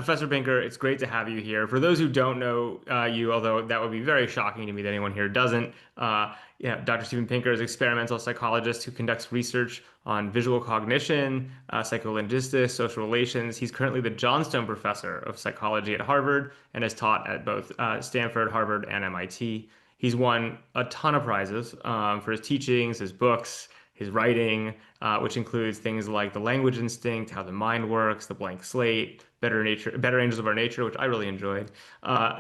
Professor Pinker, it's great to have you here. For those who don't know you, although that would be very shocking to me that anyone here doesn't, Dr. Steven Pinker is an experimental psychologist who conducts research on visual cognition, psycholinguistics, social relations. He's currently the Johnstone Professor of Psychology at Harvard and has taught at both Stanford, Harvard, and MIT. He's won a ton of prizes for his teachings, his books, his writing, which includes things like The Language Instinct, How the Mind Works, The Blank Slate, Better Angels of Our Nature, which I really enjoyed,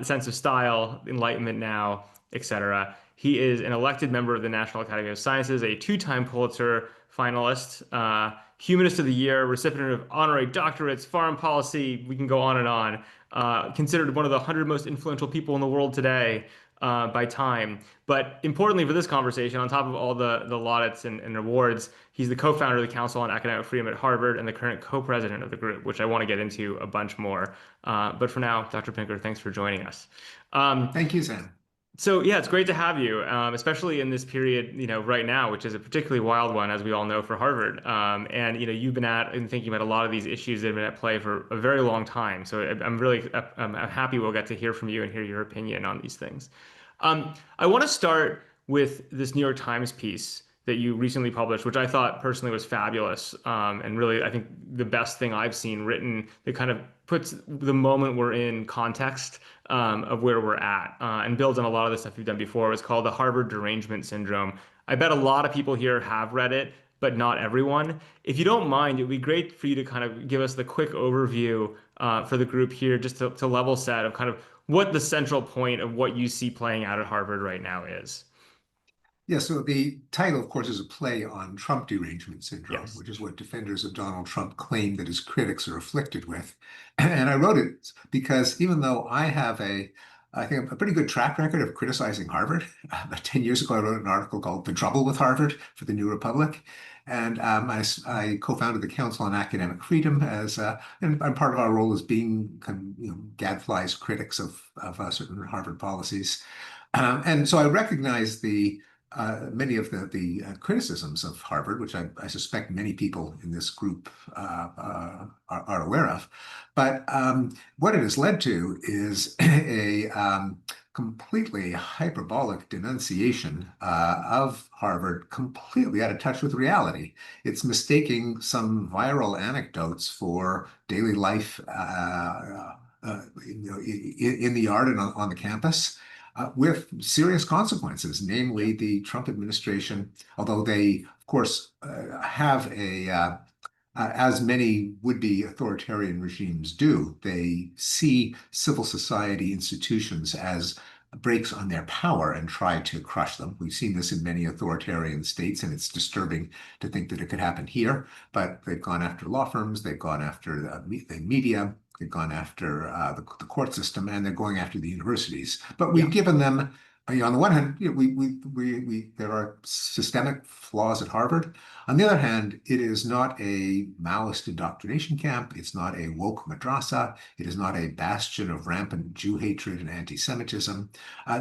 Sense of Style, Enlightenment Now, etc. He is an elected member of the National Academy of Sciences, a two-time Pulitzer finalist, Humanist of the Year, recipient of honorary doctorates, foreign policy, we can go on and on. Considered one of the 100 most influential people in the world today by Time. But importantly for this conversation, on top of all the laudits and awards, he's the co-founder of the Council on Academic Freedom at Harvard and the current co-president of the group, which I want to get into a bunch more. But for now, Dr. Pinker, thanks for joining us. Um, Thank you, Sam. so yeah, it's great to have you, especially in this period, right now, which is a particularly wild one, as we all know, for Harvard. And you've been at and thinking about a lot of these issues that have been at play for a very long time. So I'm happy we'll get to hear from you and hear your opinion on these things. I want to start with this New York Times piece that you recently published, which I thought personally was fabulous, and really, I think the best thing I've seen written that kind of puts the moment we're in context of where we're at, and builds on a lot of the stuff you've done before. It's called the Harvard Derangement Syndrome. I bet a lot of people here have read it, but not everyone. If you don't mind, it would be great for you to kind of give us the quick overview for the group here, just to level set of kind of what the central point of what you see playing out at Harvard right now is. Yeah, so the title, of course, is a play on Trump derangement syndrome, Yes. which is what defenders of Donald Trump claim that his critics are afflicted with. And I wrote it because even though I think, a pretty good track record of criticizing Harvard, about 10 years ago, I wrote an article called The Trouble with Harvard for the New Republic. And I co-founded the Council on Academic Freedom and part of our role is being gadflies critics of certain Harvard policies. And so I recognize many of the criticisms of Harvard, which I suspect many people in this group are aware of. But what it has led to is a completely hyperbolic denunciation of Harvard, completely out of touch with reality. It's mistaking some viral anecdotes for daily life in the yard and on the campus with serious consequences, Yeah. namely the Trump administration, although they, of course, have as many would-be authoritarian regimes do, they see civil society institutions as brakes on their power and try to crush them. We've seen this in many authoritarian states, and it's disturbing to think that it could happen here. But they've gone after law firms, they've gone after the media, they've gone after the court system, and they're going after the universities. But we've Yeah. given them, on the one hand, there are systemic flaws at Harvard. On the other hand, it is not a Maoist indoctrination camp. It's not a woke madrasa. It is not a bastion of rampant Jew hatred and anti-Semitism.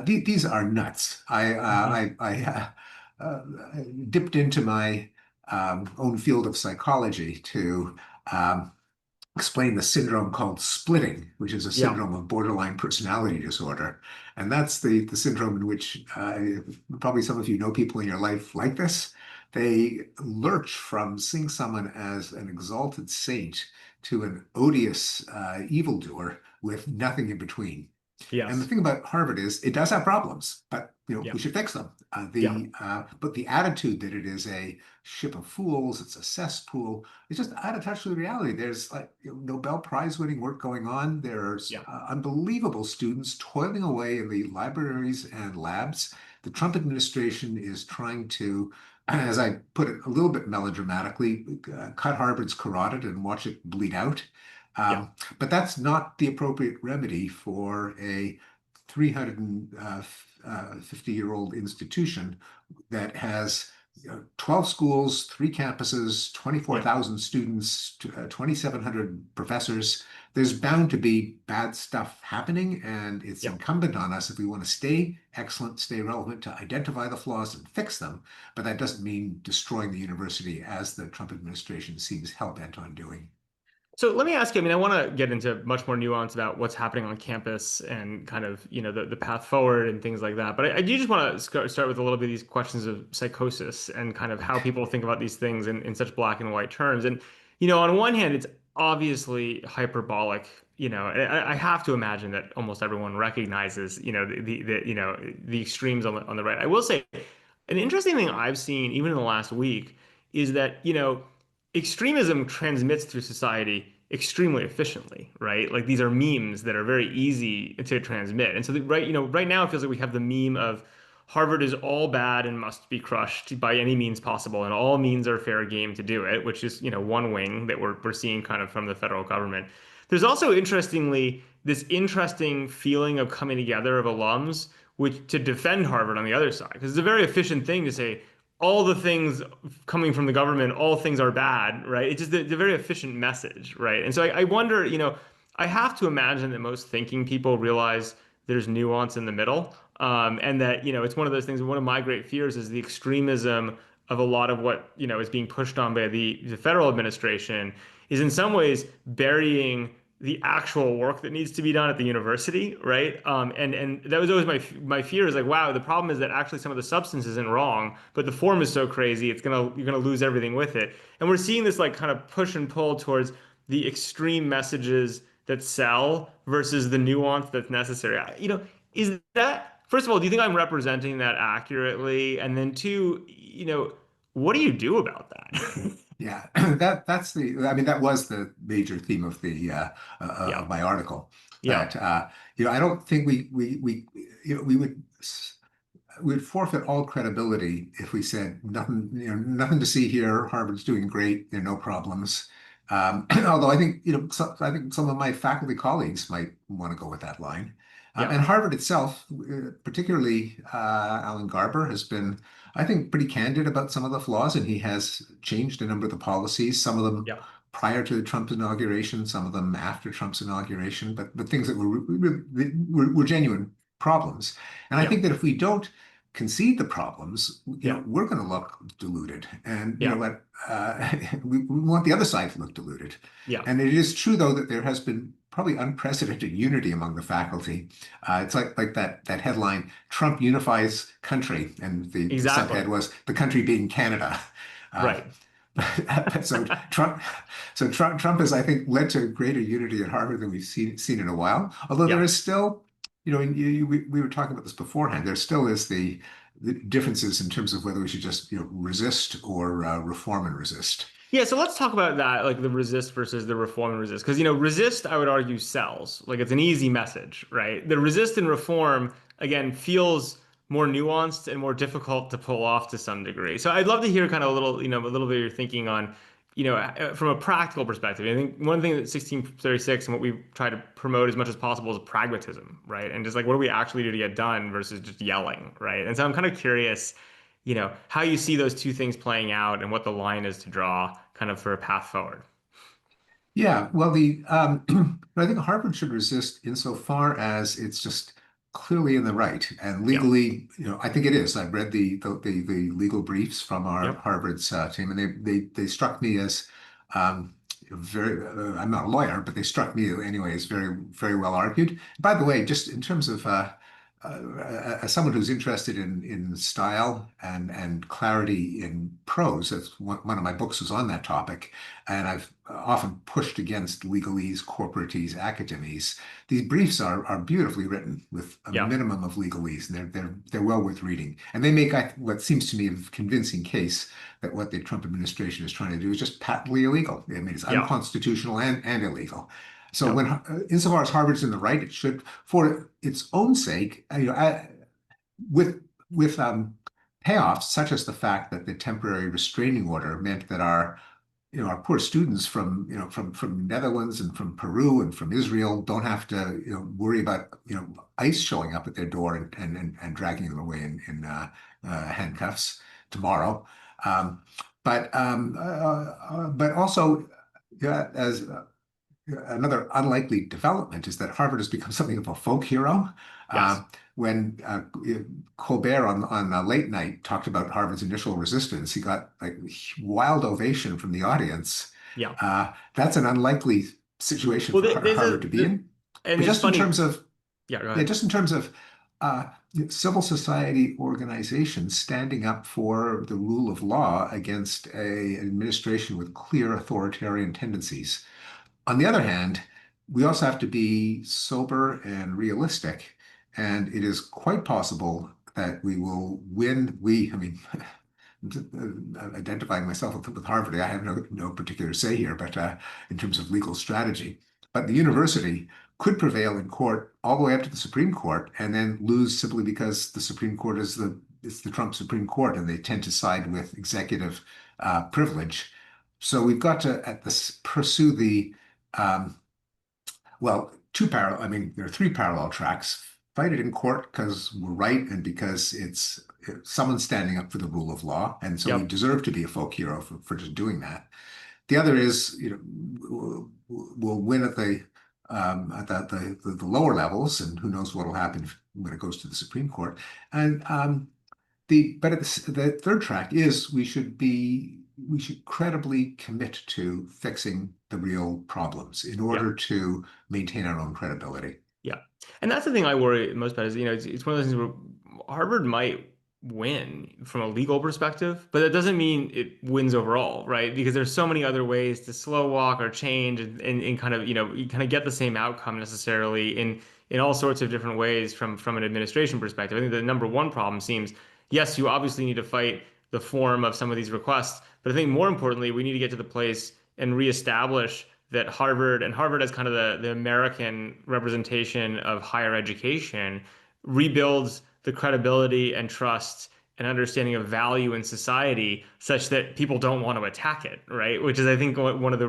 These are nuts. Mhm. Uh, dipped into my own field of psychology to um, explain the syndrome called splitting, which is a Yeah. syndrome of borderline personality disorder. And that's the syndrome in which probably some of you know people in your life like this. They lurch from seeing someone as an exalted saint to an odious evildoer with nothing in between. And the Yes. thing about Harvard is it does have problems, but Yeah. we should fix them. Yeah. But the attitude that it is a ship of fools, it's a cesspool, it's just out of touch with reality. There's like Nobel Prize winning work going on. There's Yeah. unbelievable students toiling away in the libraries and labs. The Trump administration is trying to, as I put it a little bit melodramatically, cut Harvard's carotid and watch it bleed out. Yeah. Um, but that's not the appropriate remedy for a 350-year-old institution that has 12 schools, 3 campuses, Yeah. 24,000 students, 2,700 professors. There's bound to be bad stuff happening, and it's Yeah. incumbent on us if we want to stay excellent, stay relevant, to identify the flaws and fix them. But that doesn't mean destroying the university as the Trump administration seems hell-bent on doing. So let me ask you, I mean, I want to get into much more nuance about what's happening on campus and kind of, the path forward and things like that. But I do just want to start with a little bit of these questions of psychosis and kind of how people think about these things in such black and white terms. And, on one hand, it's obviously hyperbolic. I have to imagine that almost everyone recognizes, the extremes on the right. I will say an interesting thing I've seen even in the last week is that, extremism transmits through society extremely efficiently, right? Like these are memes that are very easy to transmit. And so right now it feels like we have the meme of Harvard is all bad and must be crushed by any means possible, and all means are fair game to do it, which is, one wing that we're seeing kind of from the federal government. There's also interestingly this interesting feeling of coming together of alums which to defend Harvard on the other side, because it's a very efficient thing to say all the things coming from the government, all things are bad, right? It's just the very efficient message, right? And so I wonder, I have to imagine that most thinking people realize there's nuance in the middle, and that it's one of those things. One of my great fears is the extremism of a lot of what is being pushed on by the federal administration is in some ways burying the actual work that needs to be done at the university, right? And that was always my fear is like, wow, the problem is that actually some of the substance isn't wrong, but the form is so crazy, you're gonna lose everything with it. And we're seeing this like kind of push and pull towards the extreme messages that sell versus the nuance that's necessary. Is that first of all, do you think I'm representing that accurately? And then two, what do you do about that? Yeah, that's I mean, that was the major theme of the Yeah, of my article. yeah, That I don't think we would we'd forfeit all credibility if we said nothing, nothing to see here. Harvard's doing great. There are no problems. Although I think, I think some of my faculty colleagues might want to go with that line. yeah, And Harvard itself, particularly Alan Garber, has been, I think, pretty candid about some of the flaws, and he has changed a number of the policies, some of them yeah, prior to Trump's inauguration, some of them after Trump's inauguration, but things that were genuine problems. And I yeah, think that if we don't concede the problems, yeah, we're going to look deluded. And yeah, what we want the other side to look deluded. yeah. And it is true, though, that there has been probably unprecedented unity among the faculty. It's like that headline, Trump unifies country, and the Exactly. subhead was the country being Canada. Uh, Right. so Trump, Trump has, I think, led to greater unity at Harvard than we've seen in a while. Although there Yeah. is still, we were talking about this beforehand. There still is the differences in terms of whether we should just resist or reform and resist. Yeah, so let's talk about that, like the resist versus the reform and resist. Because, resist, I would argue, sells. Like it's an easy message, right? The resist and reform, again, feels more nuanced and more difficult to pull off to some degree. So I'd love to hear kind of a little bit of your thinking on, from a practical perspective. I think one thing that 1636 and what we try to promote as much as possible is pragmatism, right? And just like what do we actually do to get done versus just yelling, right? And so I'm kind of curious how you see those two things playing out and what the line is to draw kind of for a path forward. Yeah, well, I think Harvard should resist insofar as it's just clearly in the right and Yeah. legally, I think it is. I've read the legal briefs from our Yep. Harvard's team, and they struck me as very. I'm not a lawyer, but they struck me anyway as very well argued. By the way, just in terms of as someone who's interested in style and clarity in prose, that's one of my books was on that topic, and I've often pushed against legalese, corporatese, academies. These briefs are beautifully written with a Yeah. minimum of legalese, and they're well worth reading. And they make what seems to me a convincing case that what the Trump administration is trying to do is just patently illegal. I mean, it's Yeah. unconstitutional and illegal. So Yep. insofar as Harvard's in the right, it should, for its own sake, with payoffs such as the fact that the temporary restraining order meant that our poor students from from Netherlands and from Peru and from Israel don't have to worry about ICE showing up at their door and dragging them away in handcuffs tomorrow. Um, but also, yeah, as another unlikely development is that Harvard has become something of a folk hero. Yes. Uh, when Colbert on Late Night talked about Harvard's initial resistance, he got like wild ovation from the audience. Yeah. That's an unlikely situation Well, for there's Harvard to be in. and But it's just in funny. terms of Yeah, go yeah, ahead. just in terms of uh, civil society organizations standing up for the rule of law against an administration with clear authoritarian tendencies. On the other hand, we also have to be sober and realistic, and it is quite possible that we will win. I mean, identifying myself with Harvard, I have no particular say here, but in terms of legal strategy. But the university could prevail in court all the way up to the Supreme Court and then lose simply because the Supreme Court is the Trump Supreme Court and they tend to side with executive privilege. So we've got to at this pursue the um, well, I mean, there are three parallel tracks. Fight it in court because we're right and because it's someone standing up for the rule of law. And so we Yep. deserve to be a folk hero for just doing that. The other is, we'll win at the lower levels, and who knows what will happen when it goes to the Supreme Court. And but at the third track is we should credibly commit to fixing the real problems in Yeah. order to maintain our own credibility. Yeah. And that's the thing I worry most about is, it's one of those things where Harvard might win from a legal perspective, but that doesn't mean it wins overall, right? Because there's so many other ways to slow walk or change and kind of, you kind of get the same outcome necessarily in all sorts of different ways from an administration perspective. I think the number one problem seems, yes, you obviously need to fight the form of some of these requests, but I think more importantly, we need to get to the place and reestablish that Harvard and Harvard as kind of the American representation of higher education rebuilds the credibility and trust and understanding of value in society such that people don't want to attack it, right? Which is, I think, one of the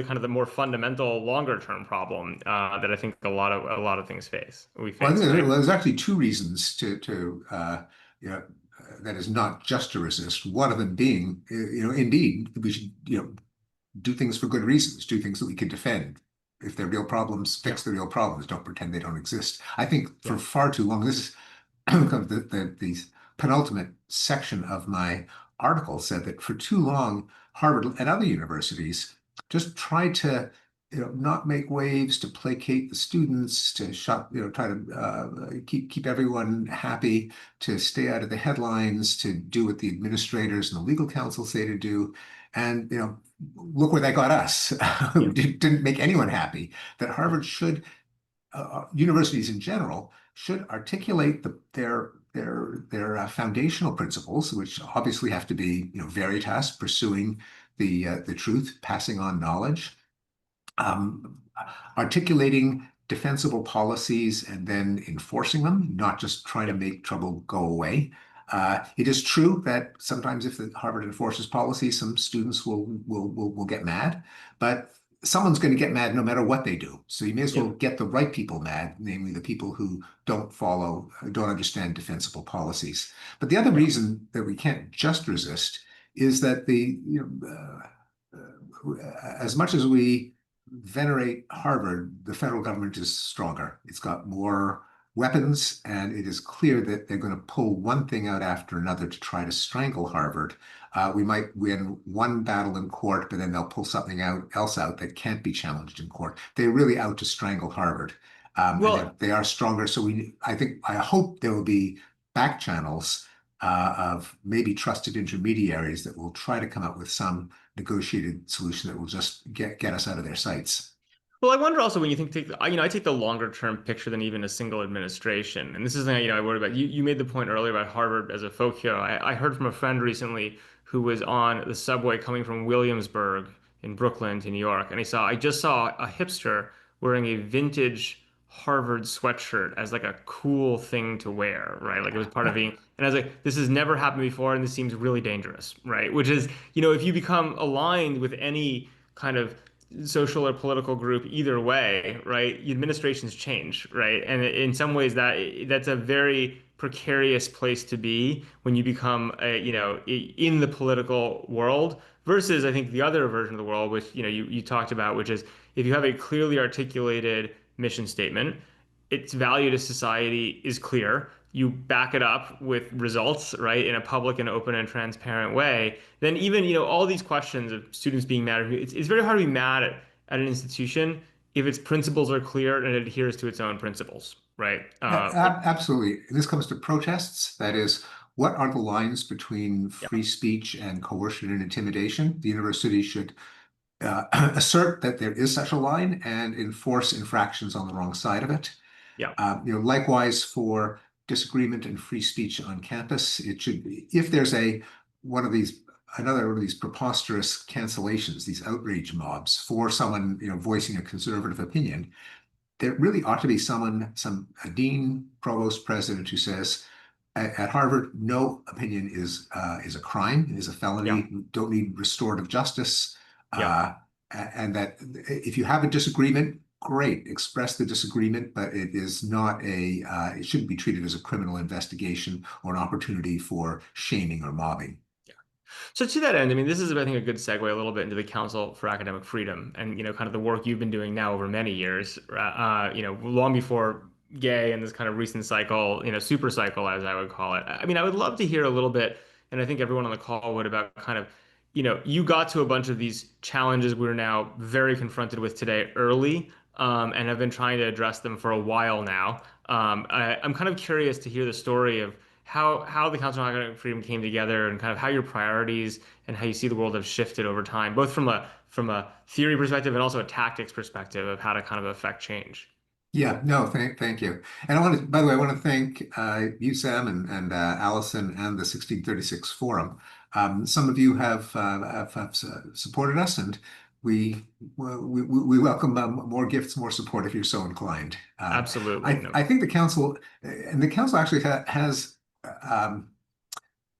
kind of the more fundamental, longer term problem that I think a lot of things we Well, I think face, right? there's actually two reasons you know, that is not just to resist. One of them being, indeed, we should, do things for good reasons, do things that we can defend. If they're real problems, Yeah, fix the real problems. Don't pretend they don't exist. I think yeah, for far too long, this is kind of the penultimate section of my article said that for too long, Harvard and other universities just tried to, not make waves to placate the students, to try to keep everyone happy, to stay out of the headlines, to do what the administrators and the legal counsel say to do, and look where that got us. yeah, Didn't make anyone happy. That yeah, Harvard should universities in general should articulate their foundational principles, which obviously have to be, veritas, pursuing the truth, passing on knowledge, um, articulating defensible policies and then enforcing them, not just trying to yeah, make trouble go away. It is true that sometimes if the Harvard enforces policy, some students will get mad, but someone's going to get mad no matter what they do. So you may as well yeah, get the right people mad, namely the people who don't understand defensible policies. But the other yeah, reason that we can't just resist is that as much as we venerate Harvard, the federal government is stronger. It's got more weapons, and it is clear that they're going to pull one thing out after another to try to strangle Harvard. We might win one battle in court, but then they'll pull something else out that can't be challenged in court. They're really out to strangle Harvard, and Well, they are stronger. So I hope there will be back channels of maybe trusted intermediaries that will try to come up with some negotiated solution that will just get us out of their sights. Well, I wonder also when you I take the longer term picture than even a single administration. And this is something, I worry about. You made the point earlier about Harvard as a folk hero. I heard from a friend recently who was on the subway coming from Williamsburg in Brooklyn to New York, and I just saw a hipster wearing a vintage Harvard sweatshirt as like a cool thing to wear, right? Like it was part of being, and I was like, this has never happened before, and this seems really dangerous, right? Which is, if you become aligned with any kind of social or political group either way, right? Administrations change, right? And in some ways that's a very precarious place to be when you become in the political world versus I think the other version of the world which you talked about, which is if you have a clearly articulated mission statement, its value to society is clear. You back it up with results, right, in a public and open and transparent way. Then even all these questions of students being mad at you, it's very hard to be mad at an institution if its principles are clear and it adheres to its own principles, right? Absolutely. This comes to protests. That is, what are the lines between Yeah, free speech and coercion and intimidation? The university should assert that there is such a line and enforce infractions on the wrong side of it. yeah, Likewise for disagreement and free speech on campus, it should be, if there's one of these, another one of these preposterous cancellations, these outrage mobs for someone, voicing a conservative opinion, there really ought to be a dean, provost, president who says, at Harvard, no opinion is a crime, is a yeah, felony. We don't need restorative justice, yeah. uh, and that if you have a disagreement, great, express the disagreement, but it is not it shouldn't be treated as a criminal investigation or an opportunity for shaming or mobbing. So to that end, I mean, this is, I think, a good segue a little bit into the Council for Academic Freedom and, kind of the work you've been doing now over many years, long before gay and this kind of recent cycle, super cycle, as I would call it. I mean, I would love to hear a little bit, and I think everyone on the call would, about kind of, you got to a bunch of these challenges we're now very confronted with today early, and have been trying to address them for a while now. I'm kind of curious to hear the story of how the Council on Academic Freedom came together and kind of how your priorities and how you see the world have shifted over time, both from a theory perspective and also a tactics perspective of how to kind of affect change. Yeah, no, thank you. And I want to, by the way, I want to thank you, Sam, and Allison, and the 1636 Forum. Some of you have supported us, and we we welcome more gifts, more support if you're so inclined. Absolutely. No. I think the council, and the council actually has um,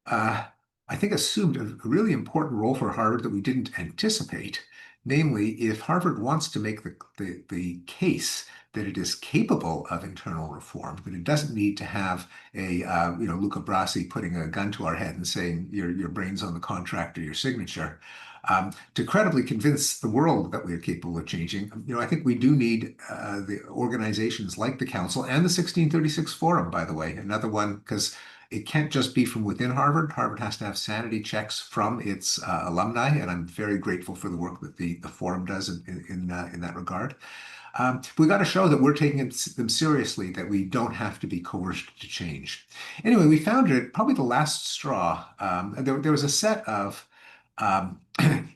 uh, I think, assumed a really important role for Harvard that we didn't anticipate. Namely, if Harvard wants to make the case that it is capable of internal reform, that it doesn't need to have Luca Brasi putting a gun to our head and saying your brain's on the contract or your signature, to credibly convince the world that we are capable of changing, I think we do need the organizations like the Council and the 1636 Forum, by the way, another one, because it can't just be from within Harvard. Harvard has to have sanity checks from its alumni, and I'm very grateful for the work that the forum does in that regard. We got to show that we're taking them seriously, that we don't have to be coerced to change. Anyway, we found it probably the last straw. There was a set of um,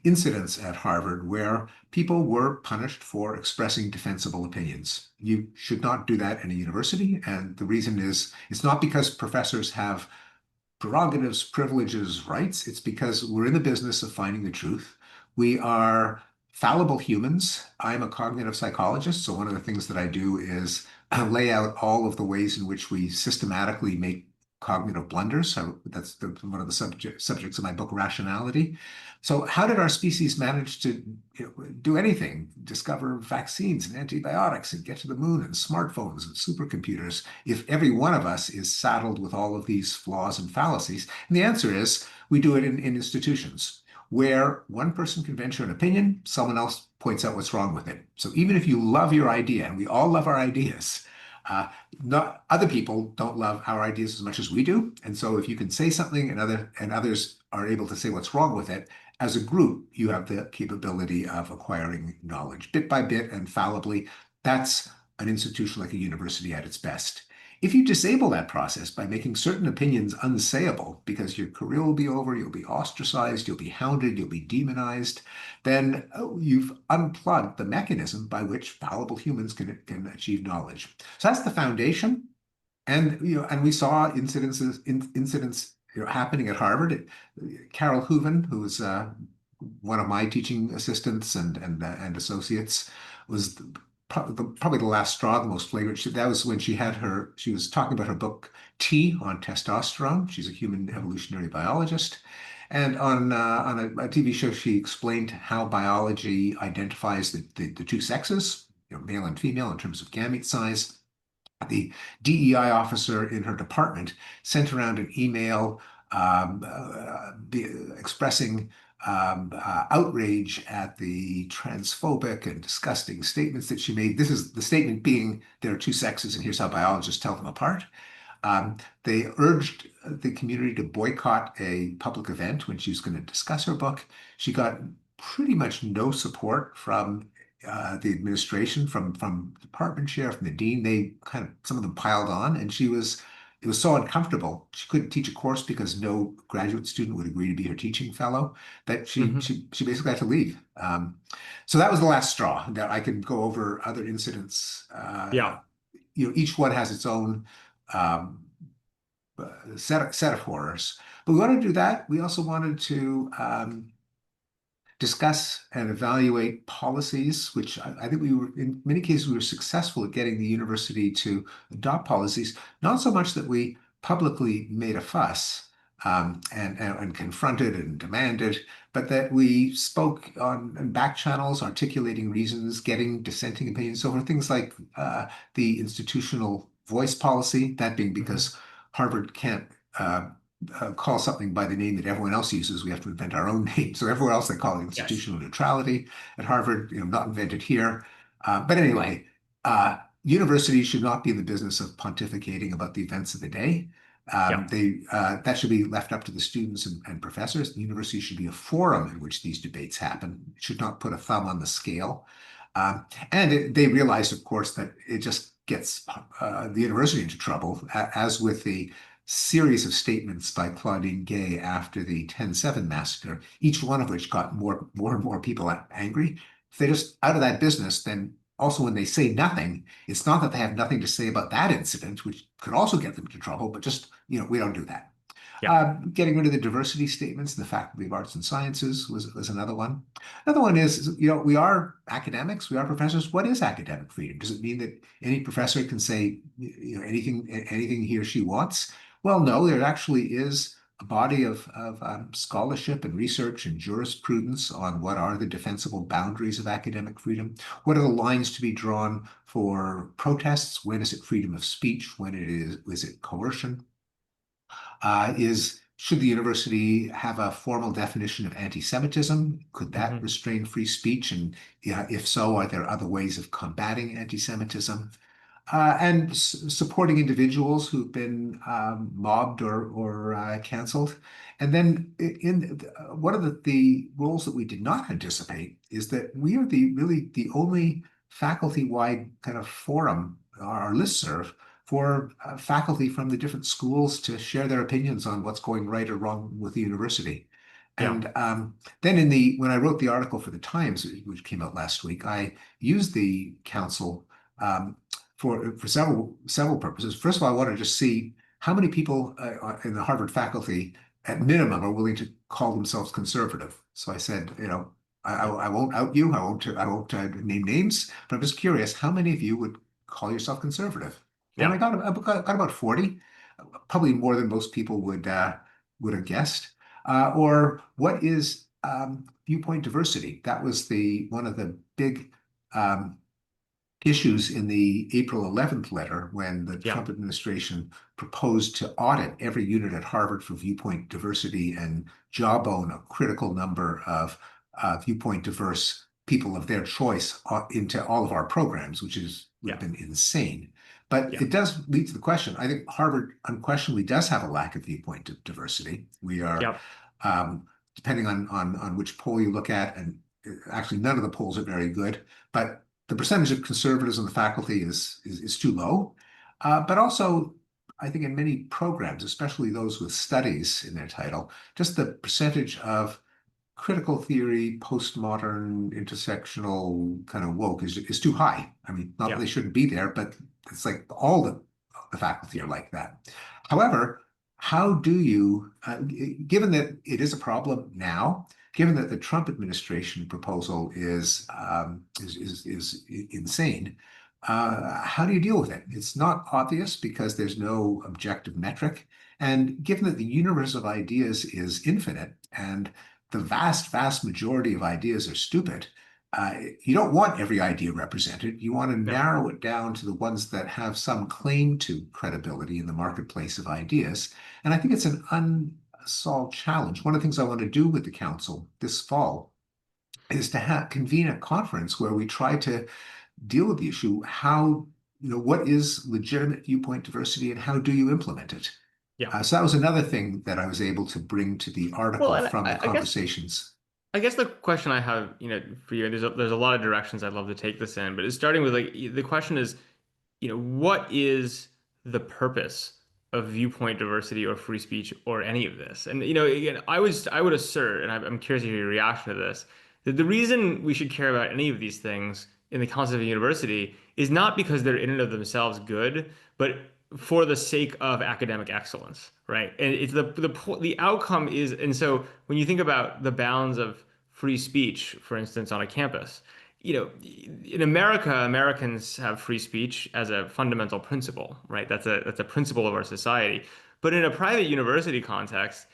incidents at Harvard where people were punished for expressing defensible opinions. You should not do that in a university. And the reason is it's not because professors have prerogatives, privileges, rights. It's because we're in the business of finding the truth. We are fallible humans. I'm a cognitive psychologist, so one of the things that I do is lay out all of the ways in which we systematically make cognitive blunders. So that's one of the subjects of my book, Rationality. So how did our species manage to do anything, discover vaccines and antibiotics and get to the moon and smartphones and supercomputers if every one of us is saddled with all of these flaws and fallacies? And the answer is we do it in institutions where one person can venture an opinion, someone else points out what's wrong with it. So even if you love your idea, and we all love our ideas, uh, not other people don't love our ideas as much as we do. And so if you can say something and others are able to say what's wrong with it, as a group, you have the capability of acquiring knowledge bit by bit and fallibly. That's an institution like a university at its best. If you disable that process by making certain opinions unsayable because your career will be over, you'll be ostracized, you'll be hounded, you'll be demonized, then you've unplugged the mechanism by which fallible humans can achieve knowledge. So that's the foundation. And we saw incidents happening at Harvard. Carol Hooven, who's one of my teaching assistants and associates, was probably the last straw, the most flagrant. That was when she was talking about her book T on testosterone. She's a human evolutionary biologist. And on a TV show, she explained how biology identifies the two sexes, male and female, in terms of gamete size. The DEI officer in her department sent around an email expressing outrage at the transphobic and disgusting statements that she made. This is the statement being there are two sexes, and here's how biologists tell them apart. They urged the community to boycott a public event when she was going to discuss her book. She got pretty much no support from the administration, from the department chair, from the dean. They kind of, some of them piled on, and it was so uncomfortable. She couldn't teach a course because no graduate student would agree to be her teaching fellow, that Hmm. she basically had to leave. So that was the last straw. That I can go over other incidents. Yeah. Each one has its own um, set of horrors. But we wanted to do that. We also wanted to discuss and evaluate policies, which I think we were, in many cases, we were successful at getting the university to adopt policies, not so much that we publicly made a fuss and confronted and demanded, but that we spoke on back channels, articulating reasons, getting dissenting opinions over things like the institutional voice policy, that being Hmm. because Harvard can't uh, call something by the name that everyone else uses. We have to invent our own name. So everywhere else they call it Yes. institutional neutrality. At Harvard, not invented here. But anyway, universities should not be in the business of pontificating about the events of the day. Yeah. That should be left up to the students and professors. The university should be a forum in which these debates happen. It should not put a thumb on the scale. They realized, of course, that it just gets the university into trouble, as with the series of statements by Claudine Gay after the 10/7 massacre, each one of which got more and more people angry. If they're just out of that business, then also when they say nothing, it's not that they have nothing to say about that incident, which could also get them into trouble, but just, we don't do that. Yeah. Getting rid of the diversity statements in the Faculty of Arts and Sciences was another one. Another one is, we are academics, we are professors. What is academic freedom? Does it mean that any professor can say, anything he or she wants? Well, no, there actually is a body of scholarship and research and jurisprudence on what are the defensible boundaries of academic freedom. What are the lines to be drawn for protests? When is it freedom of speech? When is it coercion? Should the university have a formal definition of anti-Semitism? Could that Hmm. restrain free speech? And if so, are there other ways of combating anti-Semitism? And supporting individuals who've been mobbed or canceled. And then one of the roles that we did not anticipate is that we are really the only faculty-wide kind of forum, our listserv, for faculty from the different schools to share their opinions on what's going right or wrong with the university. Yeah. And then when I wrote the article for the Times, which came out last week, I used the council um, for several purposes. First of all, I wanted to just see how many people in the Harvard faculty, at minimum, are willing to call themselves conservative. So I said, I won't out you, I won't name names, but I'm just curious, how many of you would call yourself conservative? And Yeah. got about 40, probably more than most people would have guessed. Or what is viewpoint diversity? That was the one of the big um, issues in the April 11th letter when the Yeah. Trump administration proposed to audit every unit at Harvard for viewpoint diversity and jawbone a critical number of viewpoint diverse people of their choice into all of our programs, would have Yeah. been insane. But Yeah. it does lead to the question. I think Harvard unquestionably does have a lack of viewpoint diversity. We are, Yeah. um, depending on which poll you look at, and actually none of the polls are very good, but the percentage of conservatives in the faculty is too low. But also, I think in many programs, especially those with studies in their title, just the percentage of critical theory, postmodern, intersectional kind of woke is too high. I mean, not that Yeah. they shouldn't be there, but it's like all the faculty are Yeah. like that. However, how do you, given that it is a problem now, given that the Trump administration proposal is insane, how do you deal with it? It's not obvious because there's no objective metric. And given that the universe of ideas is infinite and the vast majority of ideas are stupid, you don't want every idea represented. You want to No. narrow it down to the ones that have some claim to credibility in the marketplace of ideas. And I think it's an unsolved challenge. One of the things I want to do with the council this fall is to convene a conference where we try to deal with the issue. What is legitimate viewpoint diversity and how do you implement it? Yeah. So that was another thing that I was able to bring to the Well, article and from the I guess conversations. I guess the question I have, for you, there's a lot of directions I'd love to take this in, but it's starting with like the question is, what is the purpose of viewpoint diversity or free speech or any of this? And again, I would assert, and I'm curious to hear your reaction to this, that the reason we should care about any of these things in the concept of a university is not because they're in and of themselves good, but for the sake of academic excellence, right? And it's the outcome is, and so when you think about the bounds of free speech, for instance, on a campus, in America, Americans have free speech as a fundamental principle, right? That's a principle of our society. But in a private university context,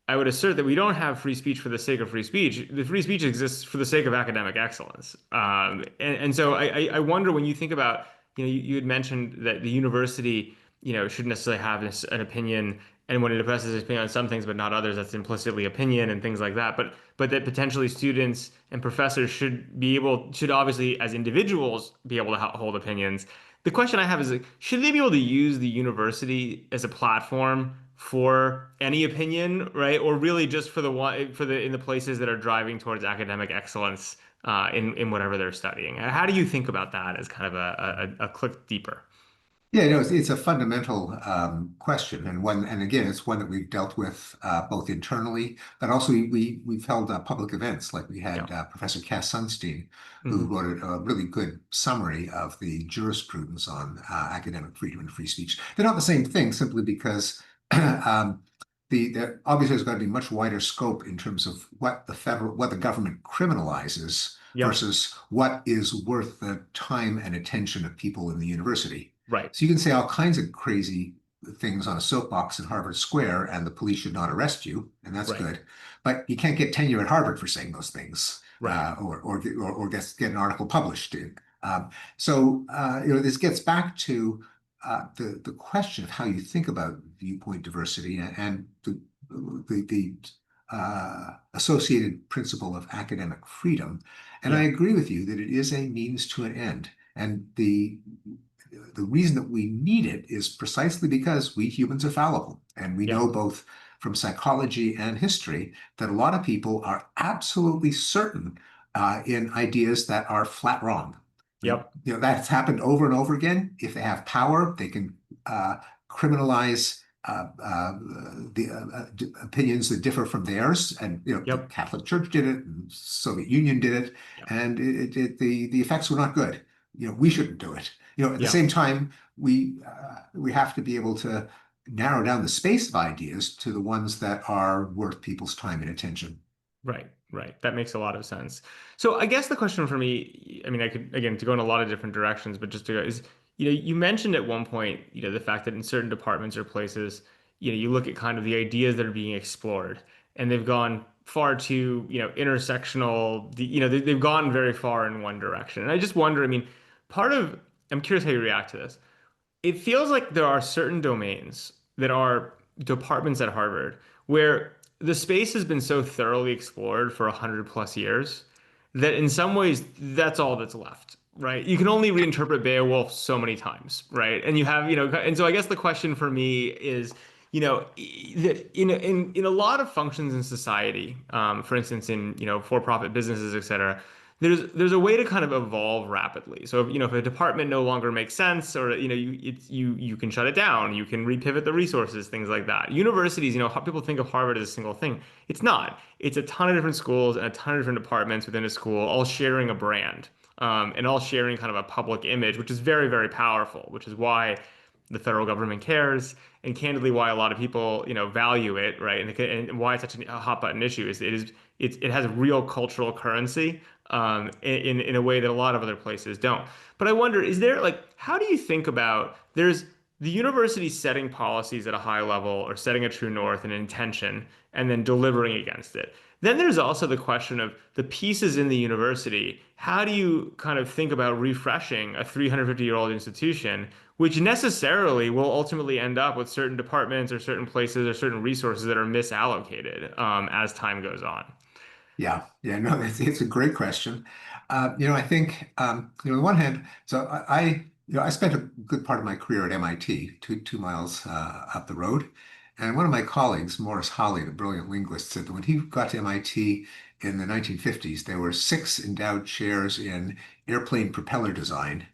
I would assert that we don't have free speech for the sake of free speech. The free speech exists for the sake of academic excellence. And so I wonder when you think about, you had mentioned that the university, shouldn't necessarily have an opinion, and when it expresses its opinion on some things but not others, that's implicitly opinion and things like that. But that potentially students and professors should obviously as individuals be able to hold opinions. The question I have is like, should they be able to use the university as a platform for any opinion, right? Or really just for the one for the in the places that are driving towards academic excellence in whatever they're studying? How do you think about that as kind of a click deeper? Yeah, it's a fundamental question, and one, and again, it's one that we've dealt with both internally, but also we've held public events. Like we Yeah. had Professor Cass Sunstein, who Hmm. wrote a really good summary of the jurisprudence on academic freedom and free speech. They're not the same thing, simply because obviously there's got to be much wider scope in terms of what the government criminalizes Yep. versus what is worth the time and attention of people in the university. Right. So you can say all kinds of crazy things on a soapbox in Harvard Square, and the police should not arrest you, and that's Right. good. But you can't get tenure at Harvard for saying those things, Right. or get an article published. This gets back to the question of how you think about viewpoint diversity and the associated principle of academic freedom. And I Yeah. agree with you that it is a means to an end. And the reason that we need it is precisely because we humans are fallible. And we know Yep. both from psychology and history that a lot of people are absolutely certain in ideas that are flat wrong. And, Yep. that's happened over and over again. If they have power, they can uh, criminalize opinions that differ from theirs. And the Yep. Catholic Church did it, and Soviet Union did it, Yep. and the effects were not good. We shouldn't do it. At the Yeah. same time, we have to be able to narrow down the space of ideas to the ones that are worth people's time and attention. Right, right. That makes a lot of sense. So I guess the question for me, I mean, I could again to go in a lot of different directions, but just to go is, you mentioned at one point, the fact that in certain departments or places, you look at kind of the ideas that are being explored, and they've gone far too, intersectional. They've gone very far in one direction. And I just wonder, I mean, I'm curious how you react to this. It feels like there are certain domains that are departments at Harvard where the space has been so thoroughly explored for 100 plus years that in some ways that's all that's left, right? You can only reinterpret Beowulf so many times, right? And you have, and so I guess the question for me is, that in a lot of functions in society, for instance, in for-profit businesses, et cetera, there's a way to kind of evolve rapidly. So if a department no longer makes sense, or you can shut it down, you can repivot the resources, things like that. Universities, people think of Harvard as a single thing. It's not. It's a ton of different schools and a ton of different departments within a school, all sharing a brand, and all sharing kind of a public image, which is very, very powerful. Which is why the federal government cares, and candidly why a lot of people value it, right? And why it's such a hot button issue is it has real cultural currency, in a way that a lot of other places don't. But I wonder, is there like, how do you think about there's the university setting policies at a high level or setting a true north and intention and then delivering against it? Then there's also the question of the pieces in the university. How do you kind of think about refreshing a 350-year-old institution, which necessarily will ultimately end up with certain departments or certain places or certain resources that are misallocated as time goes on? Yeah, yeah, no, it's a great question. I think, on the one hand, so I spent a good part of my career at MIT, two miles up the road, and one of my colleagues, Morris Holley, the brilliant linguist, said that when he got to MIT, in the 1950s, there were six endowed chairs in airplane propeller design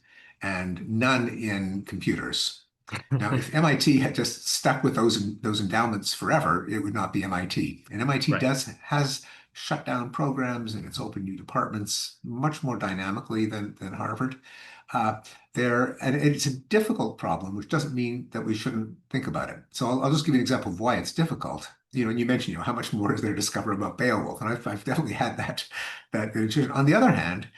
and none in computers. Now, if MIT had just stuck with those endowments forever, it would not be MIT. And MIT Right. does has shut down programs and it's opened new departments much more dynamically than Harvard. Uh, and it's a difficult problem, which doesn't mean that we shouldn't think about it. So I'll just give you an example of why it's difficult. And you mentioned, how much more is there to discover about Beowulf? And I've definitely had that intuition. On the other hand,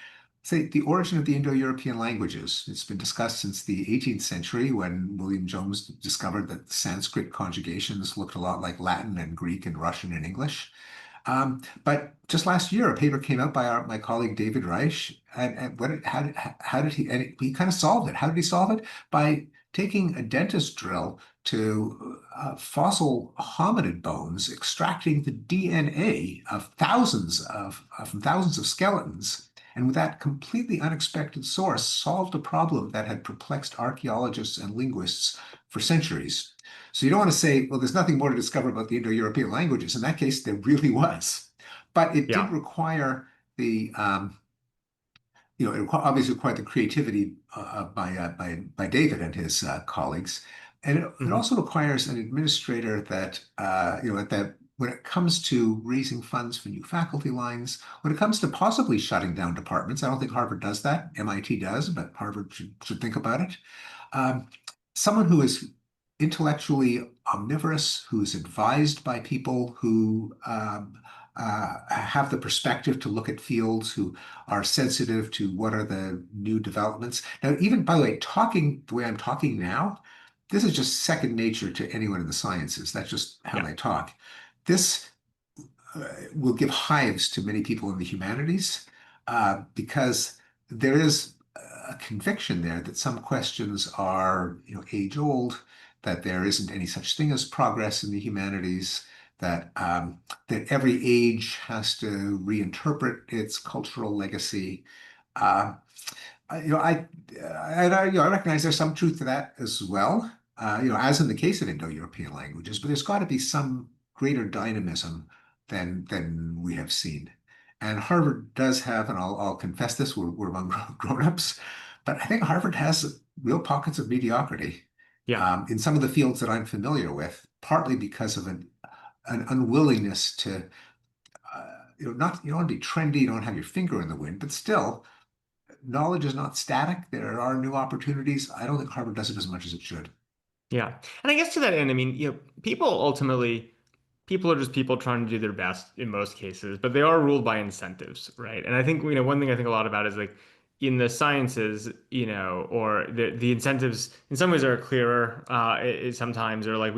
say the origin of the Indo-European languages. It's been discussed since the 18th century when William Jones discovered that Sanskrit conjugations looked a lot like Latin and Greek and Russian and English. But just last year, a paper came out by my colleague David Reich, and how did he, and he kind of solved it. How did he solve it? By taking a dentist drill to fossil hominid bones, extracting the DNA of from thousands of skeletons, and with that completely unexpected source, solved a problem that had perplexed archaeologists and linguists for centuries. So you don't want to say, well, there's nothing more to discover about the Indo-European languages. In that case, there really was. But it did Yeah. require the, obviously required the creativity by David and his colleagues. And it Hmm. also requires an administrator that when it comes to raising funds for new faculty lines, when it comes to possibly shutting down departments, I don't think Harvard does that. MIT does, but Harvard should think about it. Um, Someone who is intellectually omnivorous, who's advised by people who have the perspective to look at fields, who are sensitive to what are the new developments. Now, even by the way, talking the way I'm talking now, this is just second nature to anyone in the sciences. That's just how Yeah. they talk. This will give hives to many people in the humanities because there is a conviction there that some questions are, age old, that there isn't any such thing as progress in the humanities, that every age has to reinterpret its cultural legacy. Uh, I- you know, I recognize there's some truth to that as well. As in the case of Indo-European languages, but there's got to be some greater dynamism than we have seen. And Harvard does have, and I'll confess this, we're among grown-ups, but I think Harvard has real pockets of mediocrity Yeah. in some of the fields that I'm familiar with, partly because of an unwillingness to, not you don't want to be trendy, you don't have your finger in the wind, but still knowledge is not static. There are new opportunities. I don't think Harvard does it as much as it should. Yeah. And I guess to that end, I mean, people ultimately, people are just people trying to do their best in most cases, but they are ruled by incentives, right? And I think, one thing I think a lot about is like in the sciences, or the incentives in some ways are clearer, sometimes, or like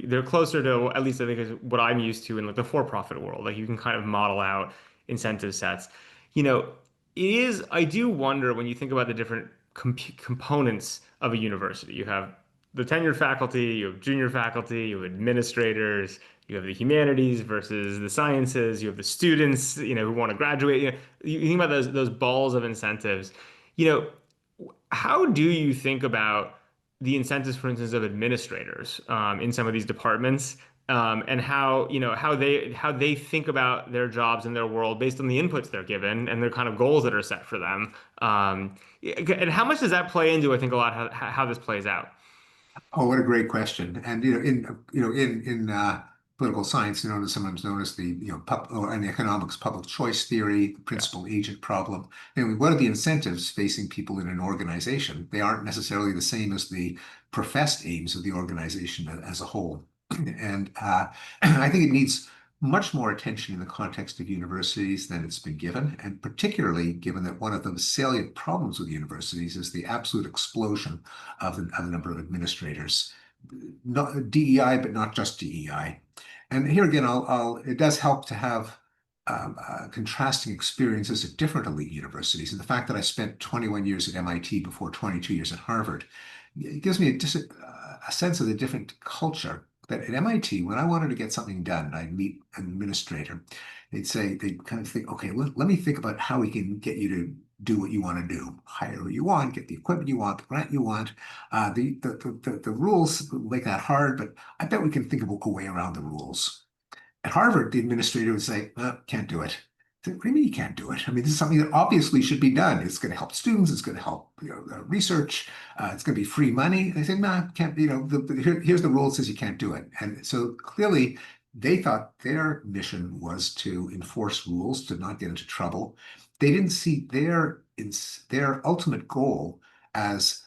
they're closer to, at least I think is what I'm used to in like the for-profit world. Like you can kind of model out incentive sets. You know, I do wonder when you think about the different components of a university. You have the tenured faculty, you have junior faculty, you have administrators, you have the humanities versus the sciences, you have the students, who want to graduate. You think about those balls of incentives. You know, how do you think about the incentives, for instance, of administrators in some of these departments, and how they think about their jobs and their world based on the inputs they're given and their kind of goals that are set for them? And how much does that play into, I think, a lot how this plays out? Oh, what a great question. And in political science, sometimes known as the or in economics public choice theory, the Yeah. principal agent problem. Anyway, what are the incentives facing people in an organization? They aren't necessarily the same as the professed aims of the organization as a whole. And I think it needs much more attention in the context of universities than it's been given, and particularly given that one of the salient problems with universities is the absolute explosion of the number of administrators. Not DEI, but not just DEI. And here again, it does help to have contrasting experiences at different elite universities. And the fact that I spent 21 years at MIT before 22 years at Harvard, it gives me a sense of the different culture. That at MIT, when I wanted to get something done, I'd meet an administrator. They'd kind of think, okay, let me think about how we can get you to do what you want to do, hire who you want, get the equipment you want, the grant you want. The rules make that hard, but I bet we can think of a way around the rules. At Harvard, the administrator would say, can't do it. What do you mean you can't do it? I mean, this is something that obviously should be done. It's going to help students. It's going to help, research. It's going to be free money. They say, no, can't. Here's the rule. It says you can't do it. And so clearly, they thought their mission was to enforce rules, to not get into trouble. They didn't see their ultimate goal as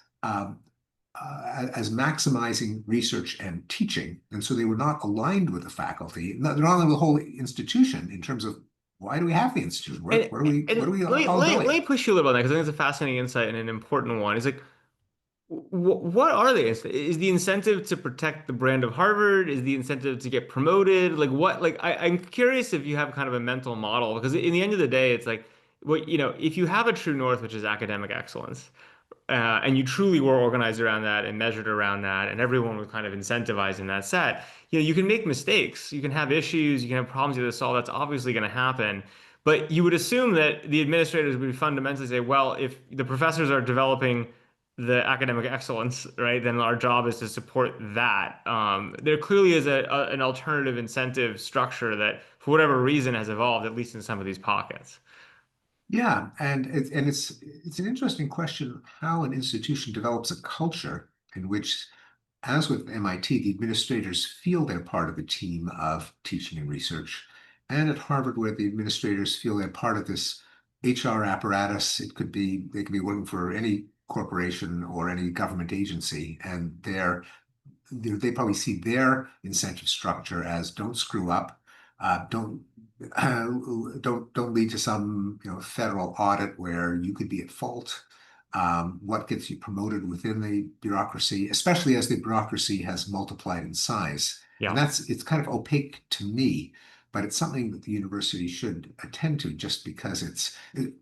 as maximizing research and teaching. And so they were not aligned with the faculty, not aligned with the whole institution in terms of why do we have the institution? And, What are and we let me, all let doing? me push you a little bit on that because I think it's a fascinating insight and an important one. Is like, what are they? Is the incentive to protect the brand of Harvard? Is the incentive to get promoted? Like what? Like I'm curious if you have kind of a mental model because in the end of the day, it's like, what if you have a true north, which is academic excellence, and you truly were organized around that and measured around that, and everyone was kind of incentivized in that set, you can make mistakes, you can have issues, you can have problems you have to solve. That's obviously going to happen. But you would assume that the administrators would fundamentally say, well, if the professors are developing the academic excellence, right, then our job is to support that. There clearly is an alternative incentive structure that, for whatever reason, has evolved, at least in some of these pockets. Yeah, and it's an interesting question how an institution develops a culture in which, as with MIT, the administrators feel they're part of a team of teaching and research, and at Harvard, where the administrators feel they're part of this HR apparatus. It could be they could be working for any corporation or any government agency, and they probably see their incentive structure as don't screw up, don't don't lead to some federal audit where you could be at fault. What gets you promoted within the bureaucracy, especially as the bureaucracy has multiplied in size, and Yeah. it's kind of opaque to me. But it's something that the university should attend to, just because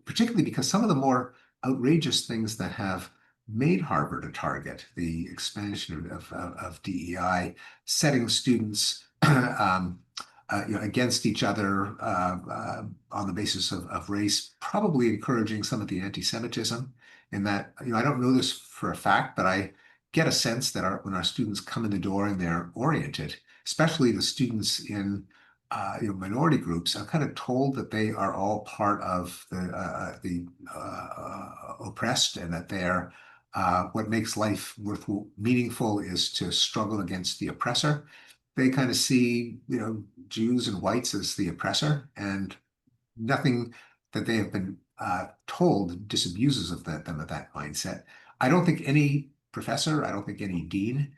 particularly because some of the more outrageous things that have made Harvard a target, the expansion of DEI, setting students against each other on the basis of race, probably encouraging some of the anti-Semitism. In that, I don't know this for a fact, but I get a sense that when our students come in the door and they're oriented, especially the students in minority groups, are kind of told that they are all part of the oppressed, and that they're what makes life worth meaningful is to struggle against the oppressor. They kind of see, Jews and whites as the oppressor, and nothing that they have been told disabuses them of that mindset. I don't think any professor, I don't think any dean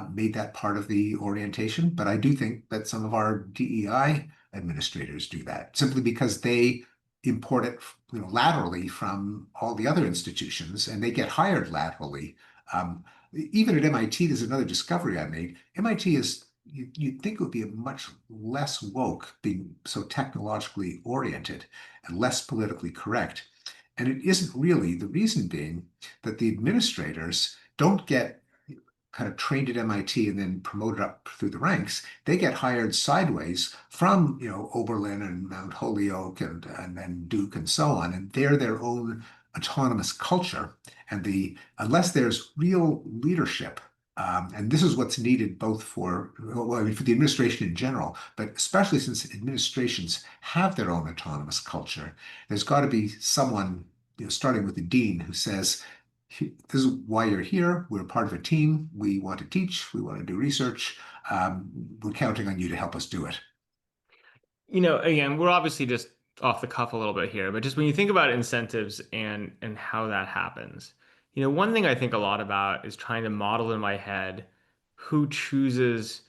made that part of the orientation, but I do think that some of our DEI administrators do that simply because they import it, laterally from all the other institutions, and they get hired laterally. Even at MIT, there's another discovery I made. MIT is you'd think it would be a much less woke, being so technologically oriented and less politically correct. And it isn't really, the reason being that the administrators don't get kind of trained at MIT and then promoted up through the ranks. They get hired sideways from, Oberlin and Mount Holyoke and Duke and so on, and they're their own autonomous culture. And unless there's real leadership, and this is what's needed both well, I mean, for the administration in general, but especially since administrations have their own autonomous culture, there's got to be someone, starting with the dean, who says, this is why you're here. We're part of a team. We want to teach. We want to do research. We're counting on you to help us do it. Again, we're obviously just off the cuff a little bit here, but just when you think about incentives and how that happens, one thing I think a lot about is trying to model in my head who chooses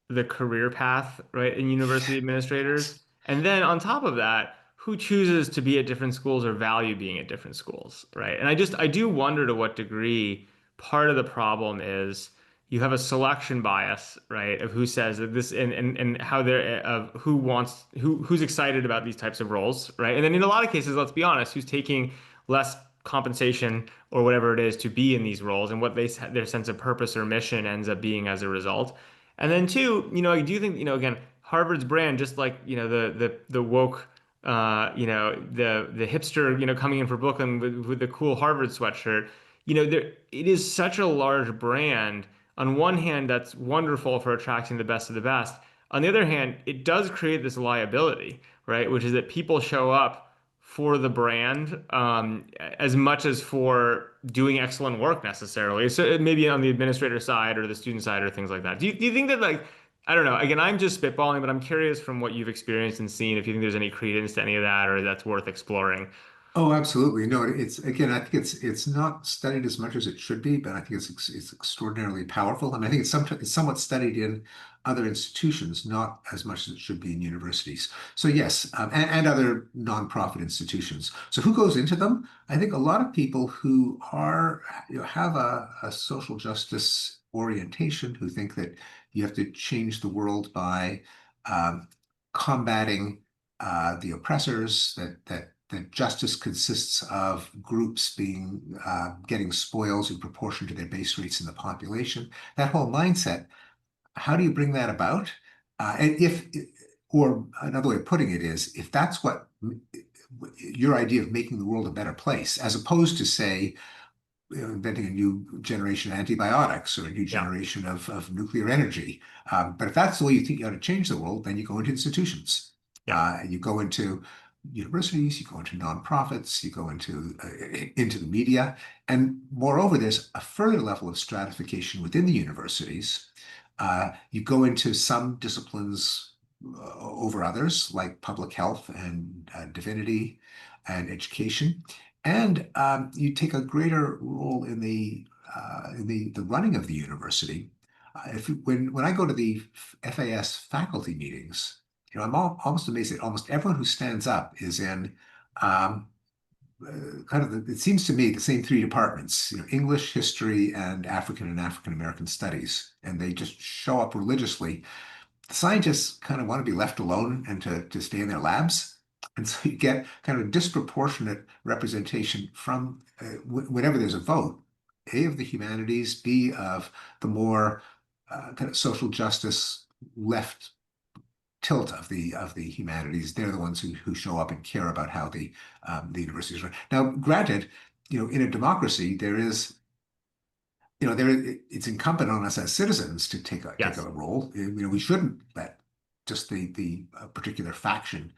the career path, right, in university administrators. And then on top of that, who chooses to be at different schools or value being at different schools, right? And I do wonder to what degree part of the problem is you have a selection bias, right, of who says that this and how they're of who's excited about these types of roles, right? And then in a lot of cases, let's be honest, who's taking less compensation or whatever it is to be in these roles and what their sense of purpose or mission ends up being as a result. And then two, I do think, again, Harvard's brand, just like, the woke, the hipster, coming in for Brooklyn with the cool Harvard sweatshirt, it is such a large brand. On one hand, that's wonderful for attracting the best of the best. On the other hand, it does create this liability, right? Which is that people show up for the brand as much as for doing excellent work necessarily. So maybe on the administrator side or the student side or things like that. Do you think that like I don't know. Again, I'm just spitballing, but I'm curious from what you've experienced and seen if you think there's any credence to any of that or that's worth exploring. Oh, absolutely. No, it's again, I think it's not studied as much as it should be, but I think it's extraordinarily powerful. And I think it's somewhat studied in other institutions, not as much as it should be in universities. So yes, and other nonprofit institutions. So who goes into them? I think a lot of people who are, have a social justice orientation, who think that you have to change the world by um, combating the oppressors, that justice consists of groups being getting spoils in proportion to their base rates in the population. That whole mindset, how do you bring that about? And if, or another way of putting it is, if that's what your idea of making the world a better place, as opposed to say, inventing a new generation of antibiotics or a new Yeah, generation of nuclear energy. But if that's the way you think you ought to change the world, then you go into institutions. yeah, You go into universities, you go into nonprofits, you go into the media, and moreover, there's a further level of stratification within the universities. You go into some disciplines over others, like public health and divinity and education. And you take a greater role in the running of the university. When I go to the FAS faculty meetings, almost amazed that almost everyone who stands up is in um, kind of it seems to me the same three departments, English, history, and African American studies, and they just show up religiously. The scientists kind of want to be left alone and to stay in their labs. And so you get kind of a disproportionate representation from whenever there's a vote, A, of the humanities, B, of the more kind of social justice left tilt of the humanities. They're the ones who show up and care about how the universities run. Now, granted, in a democracy, there is it's incumbent on us as citizens to take a yes. role. We shouldn't let just the particular faction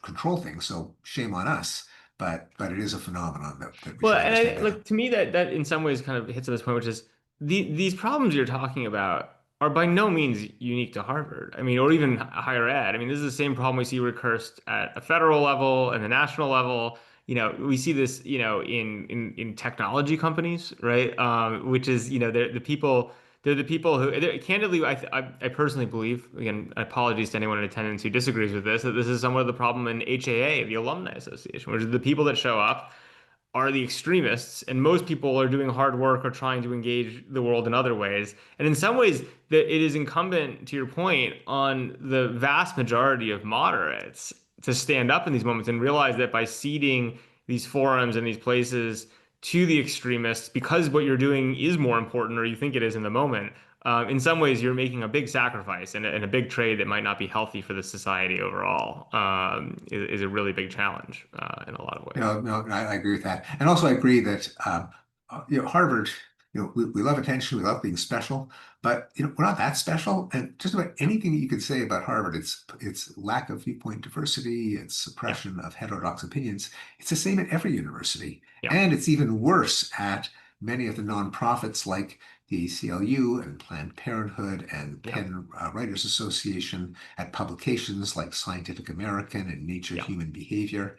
control things. So shame on us. But it is a phenomenon that we Well, should and understand better. like to me that in some ways kind of hits at this point, which is these problems you're talking about are by no means unique to Harvard. I mean, or even higher ed. I mean, this is the same problem we see recursed at a federal level and the national level. We see this, in technology companies, right? Which is, they're the people who, candidly, I personally believe, again, apologies to anyone in attendance who disagrees with this, that this is somewhat of the problem in HAA, the Alumni Association, which is the people that show up are the extremists, and most people are doing hard work or trying to engage the world in other ways. And in some ways, that it is incumbent, to your point, on the vast majority of moderates to stand up in these moments and realize that by ceding these forums and these places to the extremists, because what you're doing is more important, or you think it is in the moment, in some ways you're making a big sacrifice and a big trade that might not be healthy for the society overall. Is a really big challenge in a lot of ways. No, I agree with that. And also I agree that Harvard, we love attention, we love being special, but we're not that special. And just about anything you could say about Harvard, it's lack of viewpoint diversity, it's Yeah, suppression of heterodox opinions. It's the same at every university. yeah, And it's even worse at many of the nonprofits like the ACLU and Planned Parenthood and yeah, Penn Writers Association, at publications like Scientific American and Nature yeah, Human Behavior.